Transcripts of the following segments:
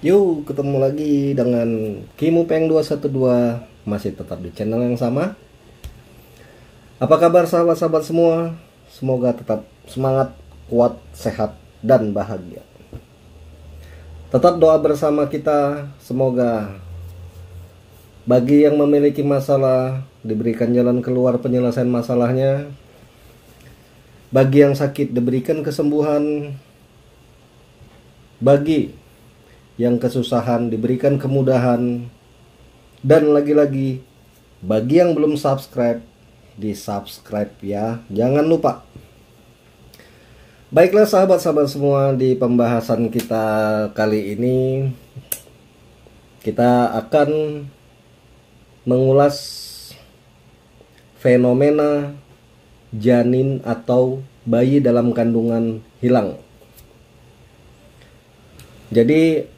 Yuk, ketemu lagi dengan Kimupeng 212, masih tetap di channel yang sama. Apa kabar sahabat-sahabat semua? Semoga tetap semangat, kuat, sehat, dan bahagia. Tetap doa bersama kita, semoga bagi yang memiliki masalah diberikan jalan keluar penyelesaian masalahnya. Bagi yang sakit diberikan kesembuhan. Bagi yang kesusahan diberikan kemudahan. Dan lagi-lagi, bagi yang belum subscribe, di subscribe ya, jangan lupa. Baiklah sahabat-sahabat semua, di pembahasan kita kali ini kita akan mengulas fenomena janin atau bayi dalam kandungan hilang. Jadi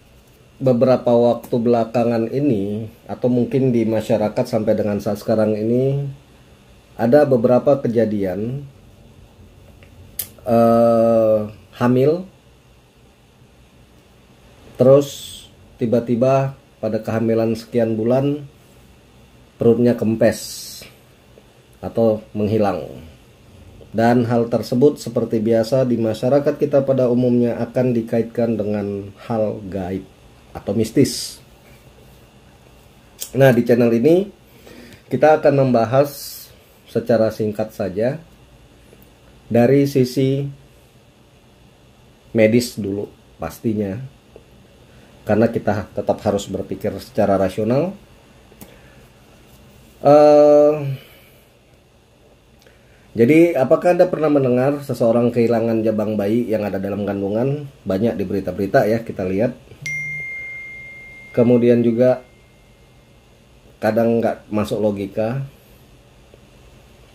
beberapa waktu belakangan ini, atau mungkin di masyarakat sampai dengan saat sekarang ini, ada beberapa kejadian hamil, terus tiba-tiba pada kehamilan sekian bulan perutnya kempes atau menghilang. Dan hal tersebut seperti biasa di masyarakat kita pada umumnya akan dikaitkan dengan hal gaib atau mistis. Nah, di channel ini kita akan membahas secara singkat saja dari sisi medis dulu pastinya, karena kita tetap harus berpikir secara rasional. Jadi apakah Anda pernah mendengar seseorang kehilangan jabang bayi yang ada dalam kandungan? Banyak di berita-berita ya, kita lihat. Kemudian juga kadang nggak masuk logika.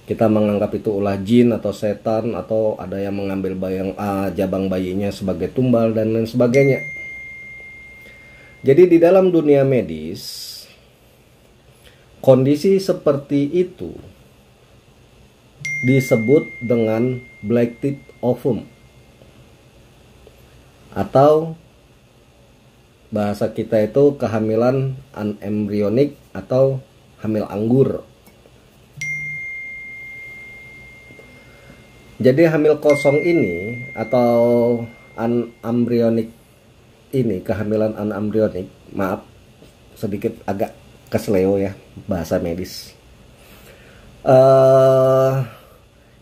Kita menganggap itu ulah jin atau setan, atau ada yang mengambil jabang bayinya sebagai tumbal dan lain sebagainya. Jadi di dalam dunia medis, kondisi seperti itu disebut dengan black tip ovum, atau bahasa kita itu kehamilan anembrionik atau hamil anggur. Jadi hamil kosong ini atau anembrionik ini, kehamilan anembrionik, maaf sedikit agak kesleo ya bahasa medis.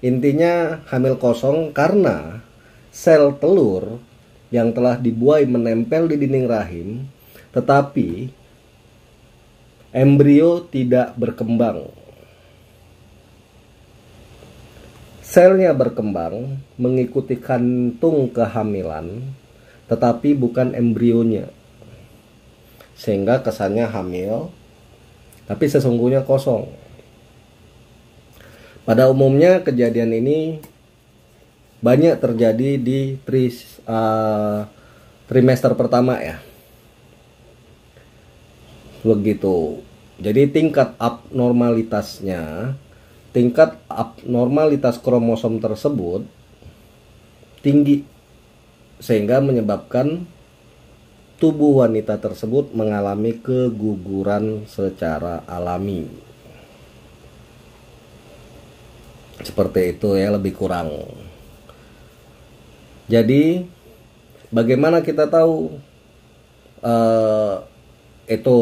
Intinya hamil kosong karena sel telur yang telah dibuai menempel di dinding rahim, tetapi embrio tidak berkembang. Selnya berkembang mengikuti kantung kehamilan, tetapi bukan embrionya, sehingga kesannya hamil, tapi sesungguhnya kosong. Pada umumnya kejadian ini banyak terjadi di trimester pertama ya. Begitu. Jadi tingkat abnormalitas kromosom tersebut tinggi, sehingga menyebabkan tubuh wanita tersebut mengalami keguguran secara alami. Seperti itu ya, lebih kurang. Jadi bagaimana kita tahu itu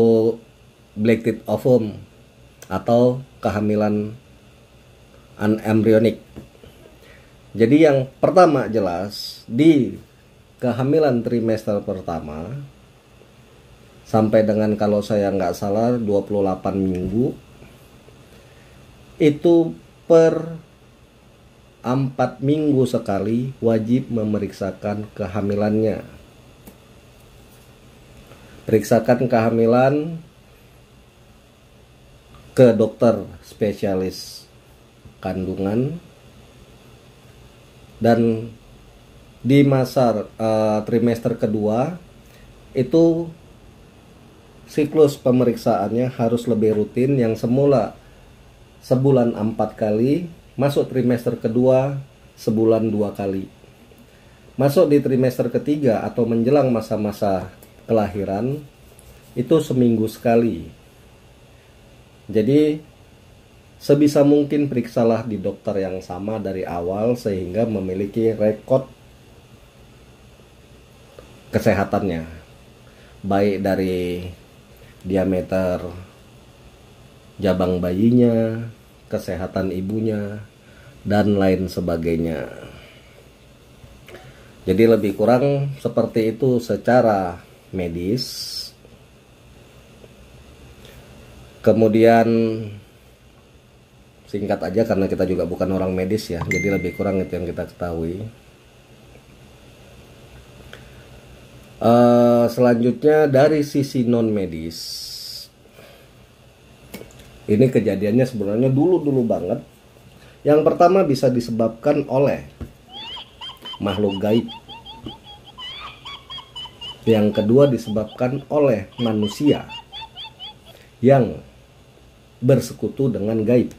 black tip ovum atau kehamilan anembrionik? Jadi yang pertama jelas, di kehamilan trimester pertama sampai dengan, kalau saya nggak salah, 28 minggu, itu per 4 minggu sekali wajib memeriksakan kehamilannya. Periksakan kehamilan ke dokter spesialis kandungan. Dan di masa trimester kedua itu siklus pemeriksaannya harus lebih rutin. Yang semula sebulan 4 kali, masuk trimester kedua sebulan 2 kali. Masuk di trimester ketiga atau menjelang masa-masa kelahiran itu seminggu sekali. Jadi sebisa mungkin periksalah di dokter yang sama dari awal sehingga memiliki rekod kesehatannya, baik dari diameter jabang bayinya, kesehatan ibunya, dan lain sebagainya. Jadi lebih kurang seperti itu secara medis. Kemudian singkat aja karena kita juga bukan orang medis ya, jadi lebih kurang itu yang kita ketahui. Selanjutnya dari sisi non medis, ini kejadiannya sebenarnya dulu banget. Yang pertama bisa disebabkan oleh makhluk gaib. Yang kedua disebabkan oleh manusia yang bersekutu dengan gaib.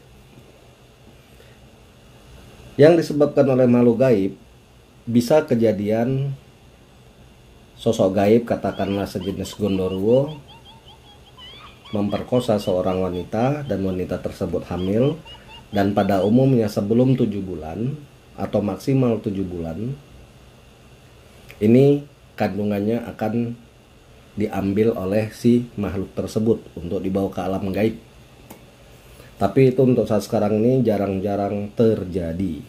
Yang disebabkan oleh makhluk gaib bisa kejadian sosok gaib, katakanlah sejenis gondoruo, memperkosa seorang wanita dan wanita tersebut hamil, dan pada umumnya sebelum 7 bulan atau maksimal 7 bulan ini kandungannya akan diambil oleh si makhluk tersebut untuk dibawa ke alam gaib. Tapi itu untuk saat sekarang ini jarang-jarang terjadi.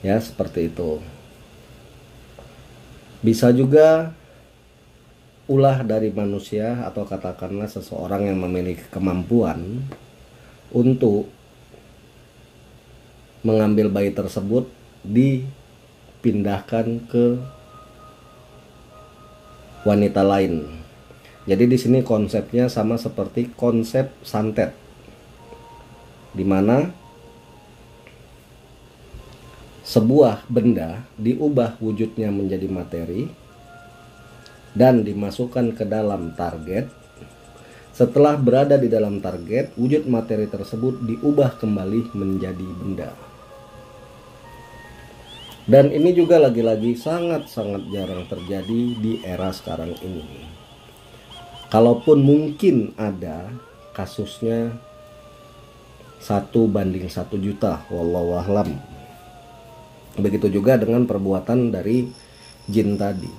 Ya, seperti itu. Bisa juga ulah dari manusia atau katakanlah seseorang yang memiliki kemampuan untuk mengambil bayi tersebut dipindahkan ke wanita lain. Jadi di sini konsepnya sama seperti konsep santet, di mana sebuah benda diubah wujudnya menjadi materi dan dimasukkan ke dalam target. Setelah berada di dalam target, wujud materi tersebut diubah kembali menjadi benda. Dan ini juga lagi-lagi sangat-sangat jarang terjadi di era sekarang ini. Kalaupun mungkin ada, kasusnya 1:1 juta, wallahu a'lam. Begitu juga dengan perbuatan dari jin tadi.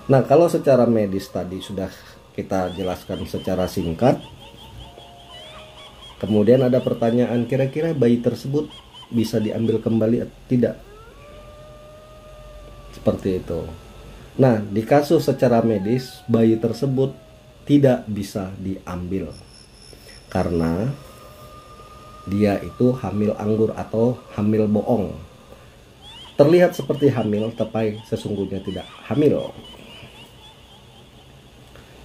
Nah, kalau secara medis tadi sudah kita jelaskan secara singkat. Kemudian ada pertanyaan, kira-kira bayi tersebut bisa diambil kembali atau tidak? Seperti itu. Nah, di kasus secara medis, bayi tersebut tidak bisa diambil karena dia itu hamil anggur atau hamil bohong. Terlihat seperti hamil, tapi sesungguhnya tidak hamil.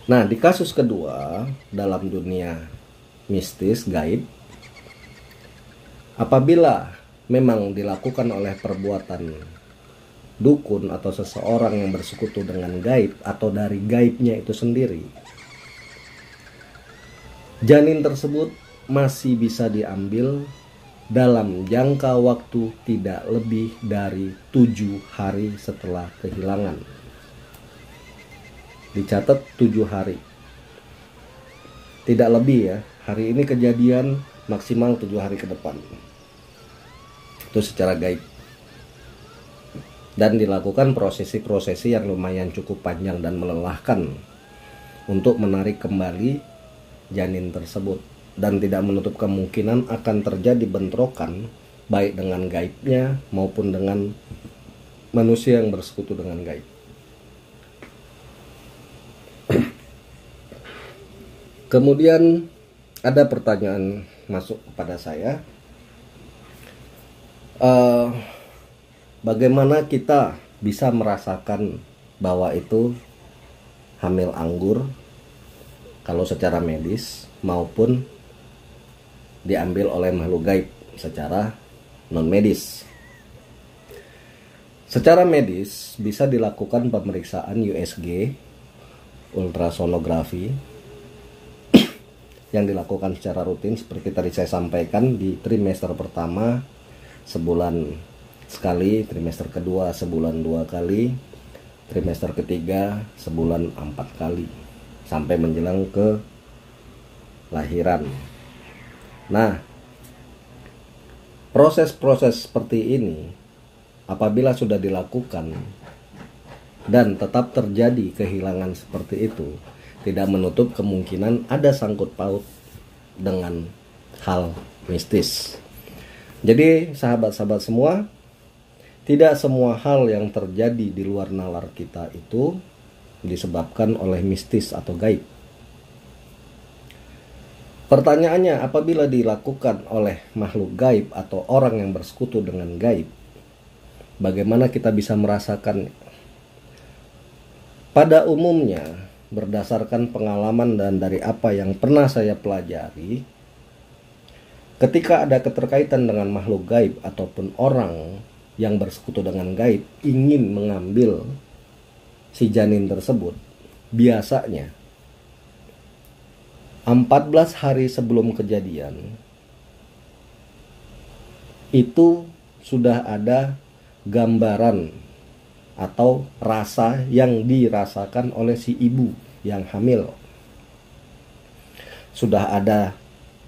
Nah, di kasus kedua, dalam dunia mistis, gaib, apabila memang dilakukan oleh perbuatan dukun atau seseorang yang bersekutu dengan gaib atau dari gaibnya itu sendiri, janin tersebut masih bisa diambil dalam jangka waktu tidak lebih dari 7 hari setelah kehilangan. Dicatat 7 hari, tidak lebih ya. Hari ini kejadian, maksimal 7 hari ke depan. Itu secara gaib. Dan dilakukan prosesi-prosesi yang lumayan cukup panjang dan melelahkan untuk menarik kembali janin tersebut. Dan tidak menutup kemungkinan akan terjadi bentrokan baik dengan gaibnya maupun dengan manusia yang bersekutu dengan gaib. Kemudian ada pertanyaan masuk kepada saya, bagaimana kita bisa merasakan bahwa itu hamil anggur kalau secara medis maupun diambil oleh makhluk gaib secara non medis? Secara medis bisa dilakukan pemeriksaan USG, ultrasonografi, yang dilakukan secara rutin seperti tadi saya sampaikan. Di trimester pertama sebulan sekali, trimester kedua sebulan 2 kali, trimester ketiga sebulan 4 kali sampai menjelang ke lahiran. Nah, proses-proses seperti ini apabila sudah dilakukan dan tetap terjadi kehilangan seperti itu, tidak menutup kemungkinan ada sangkut paut dengan hal mistis. Jadi sahabat-sahabat semua, tidak semua hal yang terjadi di luar nalar kita itu disebabkan oleh mistis atau gaib. Pertanyaannya, apabila dilakukan oleh makhluk gaib atau orang yang bersekutu dengan gaib, bagaimana kita bisa merasakan? Pada umumnya, berdasarkan pengalaman dan dari apa yang pernah saya pelajari, ketika ada keterkaitan dengan makhluk gaib ataupun orang yang bersekutu dengan gaib ingin mengambil si janin tersebut, biasanya 14 hari sebelum kejadian itu sudah ada gambaran atau rasa yang dirasakan oleh si ibu yang hamil. Sudah ada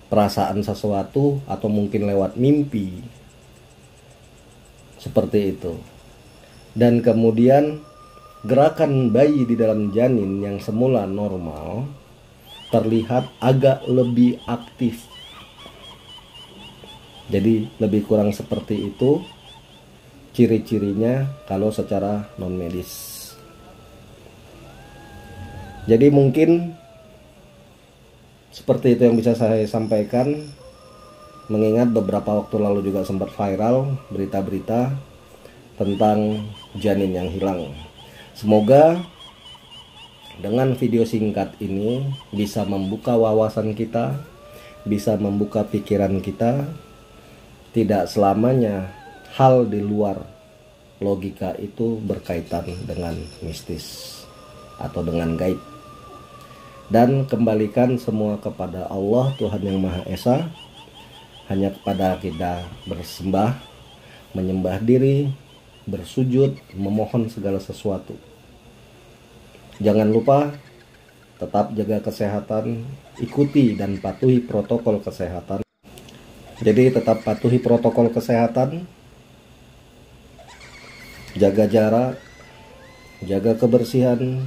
perasaan sesuatu atau mungkin lewat mimpi seperti itu. Dan kemudian gerakan bayi di dalam janin yang semula normal terlihat agak lebih aktif. Jadi lebih kurang seperti itu ciri-cirinya kalau secara non medis. Jadi mungkin seperti itu yang bisa saya sampaikan, mengingat beberapa waktu lalu juga sempat viral berita-berita tentang janin yang hilang. Semoga dengan video singkat ini bisa membuka wawasan kita, bisa membuka pikiran kita. Tidak selamanya hal di luar logika itu berkaitan dengan mistis atau dengan gaib. Dan kembalikan semua kepada Allah Tuhan yang Maha Esa. Hanya kepada kita bersembah, menyembah diri, bersujud, memohon segala sesuatu. Jangan lupa tetap jaga kesehatan, ikuti dan patuhi protokol kesehatan. Jadi tetap patuhi protokol kesehatan, jaga jarak, jaga kebersihan,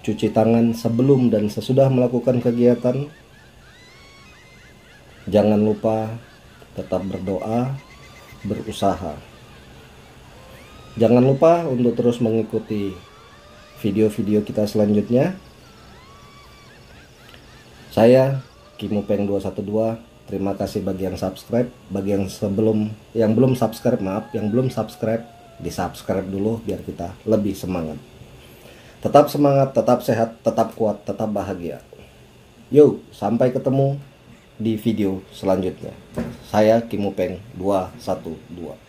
cuci tangan sebelum dan sesudah melakukan kegiatan. Jangan lupa tetap berdoa, berusaha. Jangan lupa untuk terus mengikuti video-video kita selanjutnya. Saya Kimupeng 212. Terima kasih bagi yang subscribe, bagi yang belum subscribe, yang belum subscribe, di-subscribe dulu biar kita lebih semangat. Tetap semangat, tetap sehat, tetap kuat, tetap bahagia. Yuk, sampai ketemu di video selanjutnya. Saya Kimupeng 212.